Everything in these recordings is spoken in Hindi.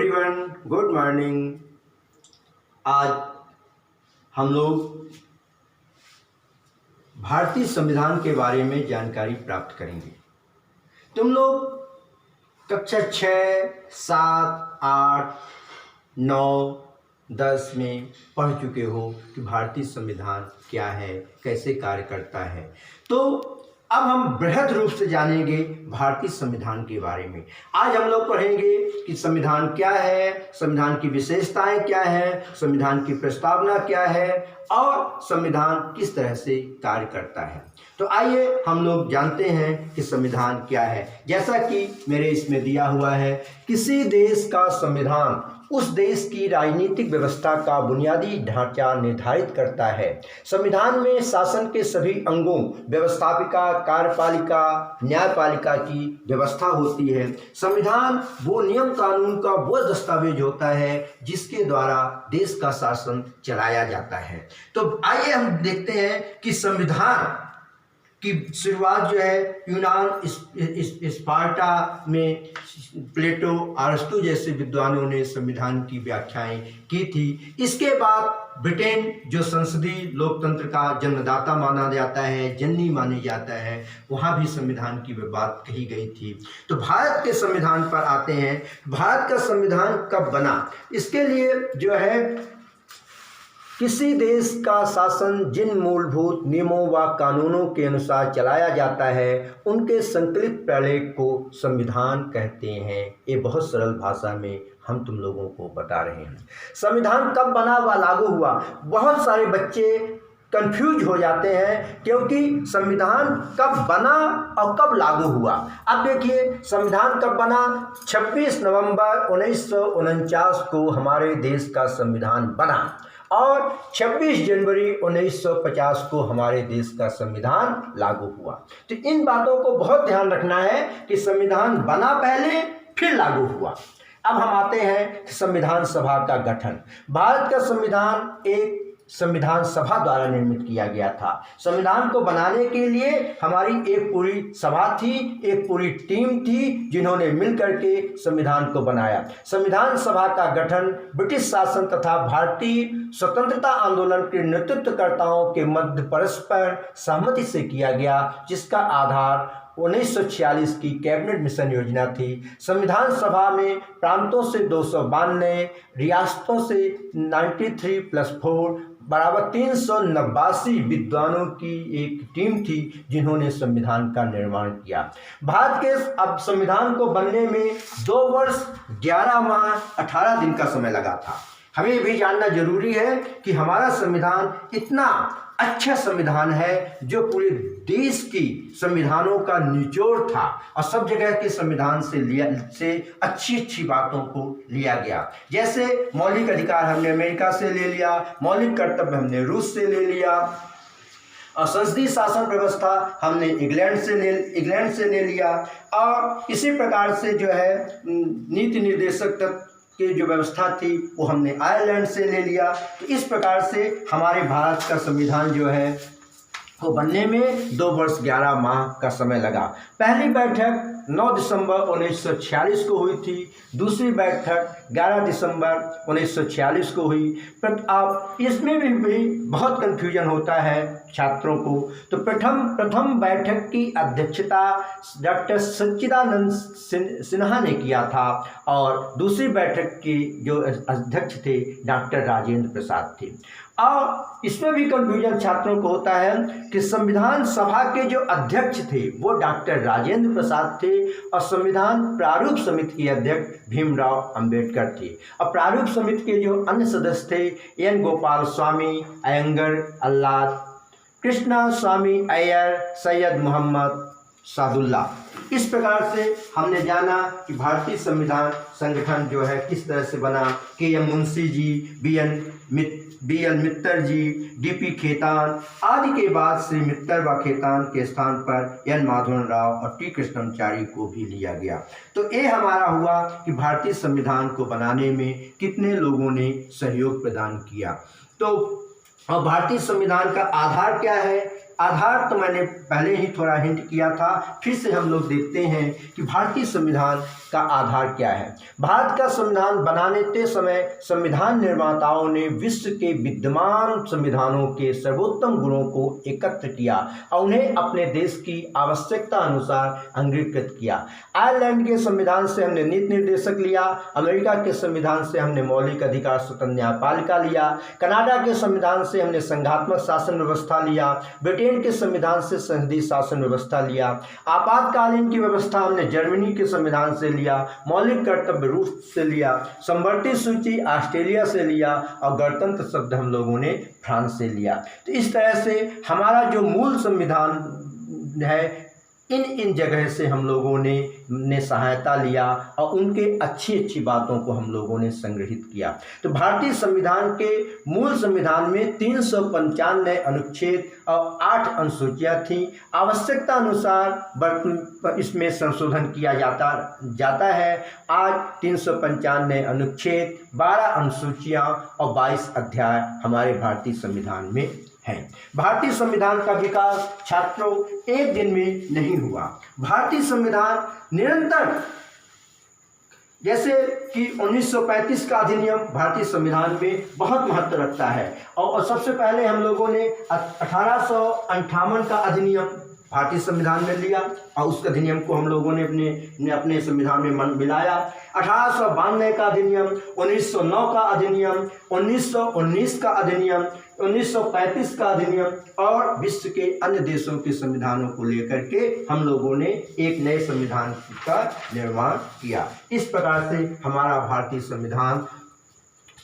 Everyone, good morning. आज हम लोग भारतीय संविधान के बारे में जानकारी प्राप्त करेंगे। तुम लोग कक्षा 6, 7, 8, 9, 10 में पढ़ चुके हो कि भारतीय संविधान क्या है, कैसे कार्य करता है। तो अब हम बृहद रूप से जानेंगे भारतीय संविधान के बारे में। आज हम लोग पढ़ेंगे कि संविधान क्या है, संविधान की विशेषताएं क्या है, संविधान की प्रस्तावना क्या है और संविधान किस तरह से कार्य करता है। तो आइए हम लोग जानते हैं कि संविधान क्या है। जैसा कि मेरे इसमें दिया हुआ है, किसी देश का संविधान उस देश की राजनीतिक व्यवस्था का बुनियादी ढांचा निर्धारित करता है। संविधान में शासन के सभी अंगों, व्यवस्थापिका, कार्यपालिका, न्यायपालिका की व्यवस्था होती है। संविधान वो नियम कानून का वो दस्तावेज होता है जिसके द्वारा देश का शासन चलाया जाता है। तो आइए हम देखते हैं कि संविधान की शुरुआत जो है यूनान, स्पार्टा में प्लेटो, अरस्तु जैसे विद्वानों ने संविधान की व्याख्याएं की थी। इसके बाद ब्रिटेन, जो संसदीय लोकतंत्र का जन्मदाता माना जाता है, जननी माने जाता है, वहाँ भी संविधान की बात कही गई थी। तो भारत के संविधान पर आते हैं। भारत का संविधान कब बना? इसके लिए जो है किसी देश का शासन जिन मूलभूत नियमों व कानूनों के अनुसार चलाया जाता है उनके संकलित प्रलेख को संविधान कहते हैं। ये बहुत सरल भाषा में हम तुम लोगों को बता रहे हैं। संविधान कब बना व लागू हुआ? बहुत सारे बच्चे कंफ्यूज हो जाते हैं क्योंकि संविधान कब बना और कब लागू हुआ। अब देखिए, संविधान कब बना? 26 नवंबर 1949 को हमारे देश का संविधान बना और 26 जनवरी 1950 को हमारे देश का संविधान लागू हुआ। तो इन बातों को बहुत ध्यान रखना है कि संविधान बना पहले फिर लागू हुआ। अब हम आते हैं संविधान सभा का गठन। भारत का संविधान एक संविधान सभा द्वारा निर्मित किया गया था। संविधान को बनाने के लिए हमारी एक पूरी सभा थी, एक पूरी टीम थी जिन्होंने मिलकर के संविधान को बनाया। संविधान सभा का गठन ब्रिटिश शासन तथा भारतीय स्वतंत्रता आंदोलन के नेतृत्वकर्ताओं के मध्य परस्पर सहमति से किया गया, जिसका आधार 1946 की कैबिनेट मिशन योजना थी। संविधान सभा में प्रांतों से 292, रियासतों से 93+4 बराबर 389 विद्वानों की एक टीम थी जिन्होंने संविधान का निर्माण किया। भारत के अब संविधान को बनने में 2 वर्ष 11 माह 18 दिन का समय लगा था। हमें भी जानना जरूरी है कि हमारा संविधान इतना अच्छा संविधान है जो पूरे देश की संविधानों का निचोड़ था और सब जगह के संविधान से अच्छी बातों को लिया गया। जैसे मौलिक अधिकार हमने अमेरिका से ले लिया, मौलिक कर्तव्य हमने रूस से ले लिया और संसदीय शासन व्यवस्था हमने इंग्लैंड से ले लिया और इसी प्रकार से जो है नीति निर्देशक तक की जो व्यवस्था थी वो हमने आयरलैंड से ले लिया। तो इस प्रकार से हमारे भारत का संविधान जो है वो बनने में 2 वर्ष 11 माह का समय लगा। पहली बैठक 9 दिसंबर 1946 को हुई थी, दूसरी बैठक 11 दिसंबर 1946 को हुई। अब इसमें भी बहुत कन्फ्यूजन होता है छात्रों को। तो प्रथम बैठक की अध्यक्षता डॉक्टर सच्चिदानंद सिन्हा ने किया था और दूसरी बैठक की जो अध्यक्ष थे डॉक्टर राजेंद्र प्रसाद थे। और इसमें भी कंफ्यूजन छात्रों को होता है कि संविधान सभा के जो अध्यक्ष थे वो डॉक्टर राजेंद्र प्रसाद थे और संविधान प्रारूप समिति के अध्यक्ष भीमराव अंबेडकर थे। और प्रारूप समिति के जो अन्य सदस्य थे एन गोपाल स्वामी अयंगर, अल्लाद कृष्णा स्वामी अय्यर, सैयद मोहम्मद सादुल्ला। इस प्रकार से हमने जाना कि भारतीय संविधान संगठन जो है किस तरह से बना। के.एम. मुंशी जी, बी.एल. मित्तर जी, डी.पी. खेतान आदि के बाद श्री मित्तर व खेतान के स्थान पर एन. माधवन राव और टी. कृष्णमाचारी को भी लिया गया। तो ये हमारा हुआ कि भारतीय संविधान को बनाने में कितने लोगों ने सहयोग प्रदान किया। तो और भारतीय संविधान का आधार क्या है? आधार तो मैंने पहले ही थोड़ा हिंट किया था, फिर से हम लोग देखते हैं कि भारतीय संविधान का आधार क्या है। भारत का संविधान बनाने के समय संविधान निर्माताओं ने विश्व के विद्यमान संविधानों के सर्वोत्तम गुणों को एकत्र किया और उन्हें अपने देश की आवश्यकता अनुसार अंगीकृत किया। आयरलैंड के संविधान से हमने नीति निर्देशक लिया, अमेरिका के संविधान से हमने मौलिक अधिकार स्वतंत्र न्यायपालिका लिया, कनाडा के संविधान से हमने संघात्मक शासन व्यवस्था लिया, ब्रिटेन के संविधान से संसदीय शासन व्यवस्था लिया, आपातकालीन की व्यवस्था हमने जर्मनी के संविधान से लिया, मौलिक कर्तव्य रूस से लिया, संवर्ती सूची ऑस्ट्रेलिया से लिया और गणतंत्र शब्द हम लोगों ने फ्रांस से लिया। तो इस तरह से हमारा जो मूल संविधान है, इन जगह से हम लोगों ने सहायता लिया और उनके अच्छी बातों को हम लोगों ने संग्रहित किया। तो भारतीय संविधान के मूल संविधान में 395 अनुच्छेद और 8 अनुसूचियाँ थीं। आवश्यकता अनुसार इसमें संशोधन किया जाता है। आज 395 अनुच्छेद, 12 अनुसूचियाँ और 22 अध्याय हमारे भारतीय संविधान में है। भारतीय संविधान का विकास छात्रों एक दिन में नहीं हुआ। भारतीय संविधान निरंतर, जैसे कि 1935 का अधिनियम भारतीय संविधान में बहुत महत्व रखता है और सबसे पहले हम लोगों ने 1858 का अधिनियम भारतीय संविधान में लिया और उस अधिनियम को हम लोगों ने अपने संविधान में मिलाया। 1892 का अधिनियम, 1909 का अधिनियम, 1919 का अधिनियम, 1935 का अधिनियम और विश्व के अन्य देशों के संविधानों को लेकर के हम लोगों ने एक नए संविधान का निर्माण किया। इस प्रकार से हमारा भारतीय संविधान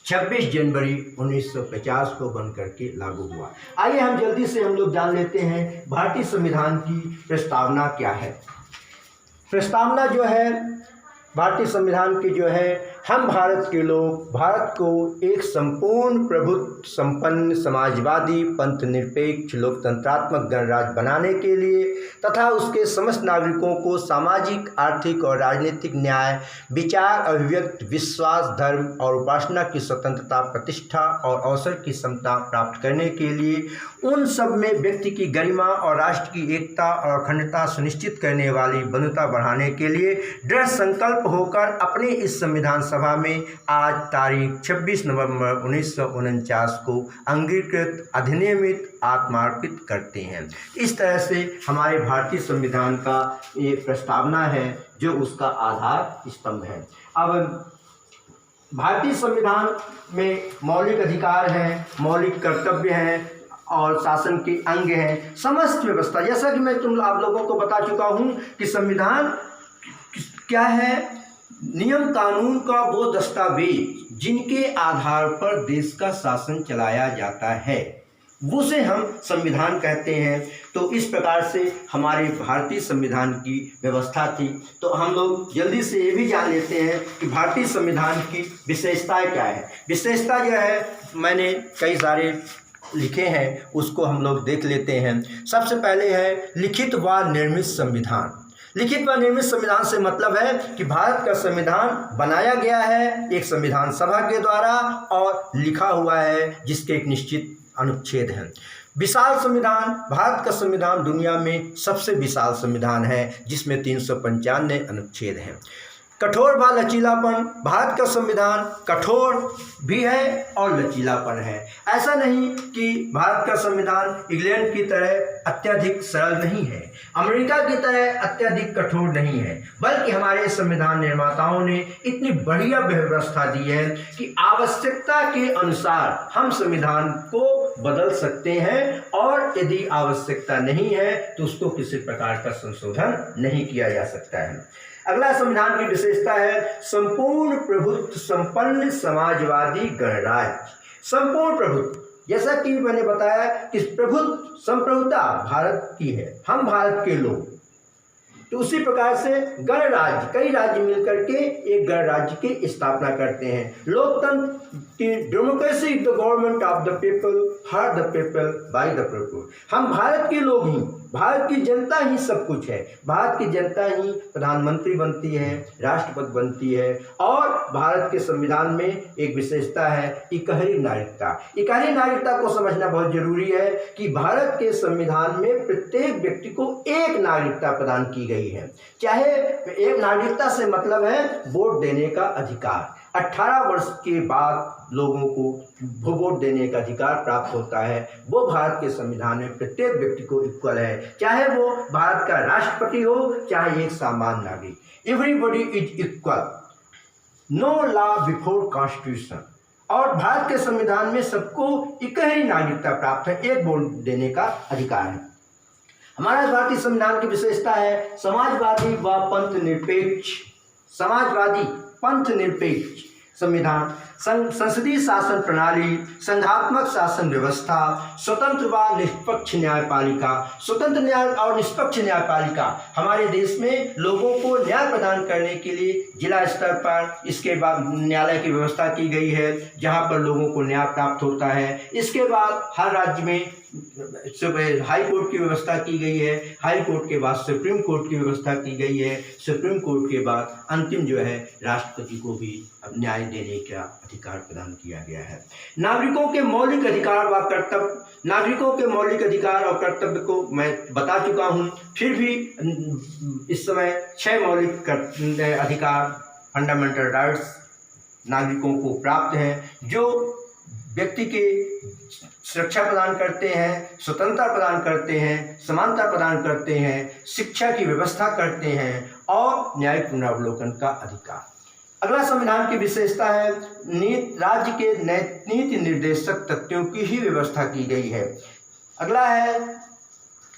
26 जनवरी 1950 को बन करके लागू हुआ। आइए हम जल्दी से हम लोग जान लेते हैं भारतीय संविधान की प्रस्तावना क्या है। प्रस्तावना जो है भारतीय संविधान की जो है, हम भारत के लोग भारत को एक संपूर्ण प्रभुत्व संपन्न समाजवादी पंथ निरपेक्ष लोकतंत्रात्मक गणराज्य बनाने के लिए तथा उसके समस्त नागरिकों को सामाजिक, आर्थिक और राजनीतिक न्याय, विचार, अभिव्यक्ति, विश्वास, धर्म और उपासना की स्वतंत्रता, प्रतिष्ठा और अवसर की समता प्राप्त करने के लिए उन सब में व्यक्ति की गरिमा और राष्ट्र की एकता और अखंडता सुनिश्चित करने वाली बंधुता बढ़ाने के लिए दृढ़ संकल्प होकर अपने इस संविधान सभा में आज तारीख 26 नवंबर 1949 को अंगीकृत, अधिनियमित, आत्मार्पित करते हैं। इस तरह से हमारे भारतीय संविधान का ये प्रस्तावना है जो उसका आधार स्तंभ है। अब भारतीय संविधान में मौलिक अधिकार हैं, मौलिक कर्तव्य हैं और शासन के अंग हैं, समस्त व्यवस्था। जैसा कि मैं आप लोगों को बता चुका हूं कि संविधान क्या है, नियम कानून का वो दस्तावेज जिनके आधार पर देश का शासन चलाया जाता है, उसे हम संविधान कहते हैं। तो इस प्रकार से हमारे भारतीय संविधान की व्यवस्था थी। तो हम लोग जल्दी से ये भी जान लेते हैं कि भारतीय संविधान की विशेषताएं क्या है। विशेषता जो है मैंने कई सारे लिखे हैं, उसको हम लोग देख लेते हैं। सबसे पहले है लिखित व निर्मित संविधान। लिखित व निर्मित संविधान से मतलब है कि भारत का संविधान बनाया गया है एक संविधान सभा के द्वारा और लिखा हुआ है जिसके एक निश्चित अनुच्छेद हैं। विशाल संविधान, भारत का संविधान दुनिया में सबसे विशाल संविधान है जिसमें 395 अनुच्छेद हैं। कठोर व लचीलापन, भारत का संविधान कठोर भी है और लचीलापन है। ऐसा नहीं कि भारत का संविधान इंग्लैंड की तरह अत्यधिक सरल नहीं है, अमेरिका की तरह अत्यधिक कठोर नहीं है, बल्कि हमारे संविधान निर्माताओं ने इतनी बढ़िया व्यवस्था दी है कि आवश्यकता के अनुसार हम संविधान को बदल सकते हैं और यदि आवश्यकता नहीं है तो उसको किसी प्रकार का संशोधन नहीं किया जा सकता है। अगला संविधान की विशेषता है संपूर्ण प्रभुत्व संपन्न समाजवादी गणराज्य। संपूर्ण प्रभुत्व, जैसा कि मैंने बताया कि प्रभुत्व, संप्रभुता भारत की है, हम भारत के लोग, तो उसी प्रकार से गणराज्य, कई राज्य मिलकर के एक गणराज्य की स्थापना करते हैं। लोकतंत्र की democracy, the government of the people, for the people, by the people. हम भारत के लोग ही भारत की जनता ही सब कुछ है। भारत की जनता ही प्रधानमंत्री बनती है, राष्ट्रपति बनती है। और भारत के संविधान में एक विशेषता है इकहरी नागरिकता। इकहरी नागरिकता को समझना बहुत जरूरी है कि भारत के संविधान में प्रत्येक व्यक्ति को एक नागरिकता प्रदान की गई है। चाहे एक नागरिकता से मतलब है वोट देने का अधिकार। 18 वर्ष के बाद लोगों को वोट देने का अधिकार प्राप्त होता है। वो भारत के संविधान में प्रत्येक व्यक्ति को इक्वल है, चाहे वो भारत का राष्ट्रपति हो, चाहे एक सामान्य नागरिक। Everybody is equal, no law before constitution. और भारत के संविधान में सबको इकहरी नागरिकता प्राप्त है, एक वोट देने का अधिकार है। हमारा भारतीय संविधान की विशेषता है समाजवादी व पंथ निरपेक्ष। समाजवादी पंथ निरपेक्ष संविधान, संसदीय शासन प्रणाली, संघात्मक शासन व्यवस्था, स्वतंत्र व निष्पक्ष न्यायपालिका। स्वतंत्र न्याय और निष्पक्ष न्यायपालिका हमारे देश में लोगों को न्याय प्रदान करने के लिए जिला स्तर पर इसके बाद न्यायालय की व्यवस्था की गई है, जहां पर लोगों को न्याय प्राप्त होता है। इसके बाद हर राज्य में हाई कोर्ट की व्यवस्था की गई है। हाई कोर्ट के बाद सुप्रीम कोर्ट की व्यवस्था की गई है। सुप्रीम कोर्ट के बाद अंतिम जो है राष्ट्रपति को भी न्याय देने का अधिकार प्रदान किया गया है। नागरिकों के मौलिक अधिकार व कर्तव्य। नागरिकों के मौलिक अधिकार और कर्तव्य को मैं बता चुका हूँ, फिर भी इस समय 6 मौलिक अधिकार फंडामेंटल राइट्स नागरिकों को प्राप्त हैं, जो व्यक्ति के सुरक्षा प्रदान करते हैं, स्वतंत्रता प्रदान करते हैं, समानता प्रदान करते हैं, शिक्षा की व्यवस्था करते हैं और न्यायिक पुनरावलोकन का अधिकार। अगला संविधान की विशेषता है राज्य के नीति निर्देशक तथ्यों की ही व्यवस्था की गई है। अगला है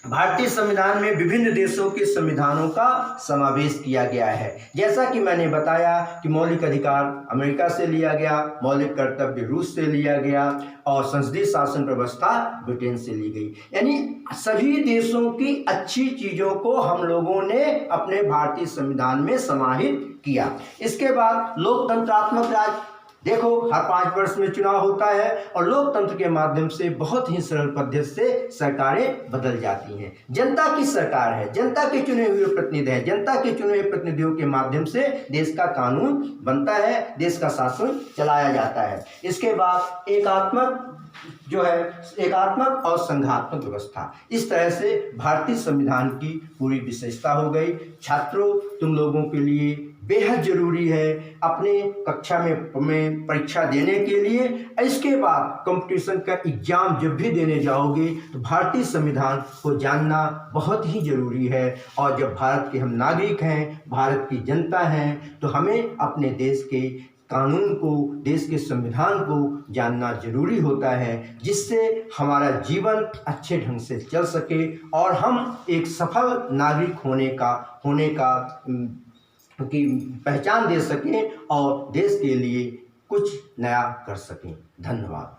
भारतीय संविधान में विभिन्न देशों के संविधानों का समावेश किया गया है। जैसा कि मैंने बताया कि मौलिक अधिकार अमेरिका से लिया गया, मौलिक कर्तव्य रूस से लिया गया और संसदीय शासन व्यवस्था ब्रिटेन से ली गई। यानी सभी देशों की अच्छी चीज़ों को हम लोगों ने अपने भारतीय संविधान में समाहित किया। इसके बाद लोकतंत्रात्मक राज। देखो, हर 5 वर्ष में चुनाव होता है और लोकतंत्र के माध्यम से बहुत ही सरल पद्धति से सरकारें बदल जाती हैं। जनता की सरकार है, जनता के चुने हुए प्रतिनिधि हैं। जनता के चुने हुए प्रतिनिधियों के माध्यम से देश का कानून बनता है, देश का शासन चलाया जाता है। इसके बाद एकात्मक और संघात्मक व्यवस्था। इस तरह से भारतीय संविधान की पूरी विशेषता हो गई। छात्रों, तुम लोगों के लिए बेहद जरूरी है अपने कक्षा में परीक्षा देने के लिए। इसके बाद कंपटीशन का एग्जाम जब भी देने जाओगे तो भारतीय संविधान को जानना बहुत ही जरूरी है। और जब भारत के हम नागरिक हैं, भारत की जनता हैं, तो हमें अपने देश के कानून को, देश के संविधान को जानना जरूरी होता है, जिससे हमारा जीवन अच्छे ढंग से चल सके और हम एक सफल नागरिक होने का की पहचान दे सकें और देश के लिए कुछ नया कर सकें। धन्यवाद।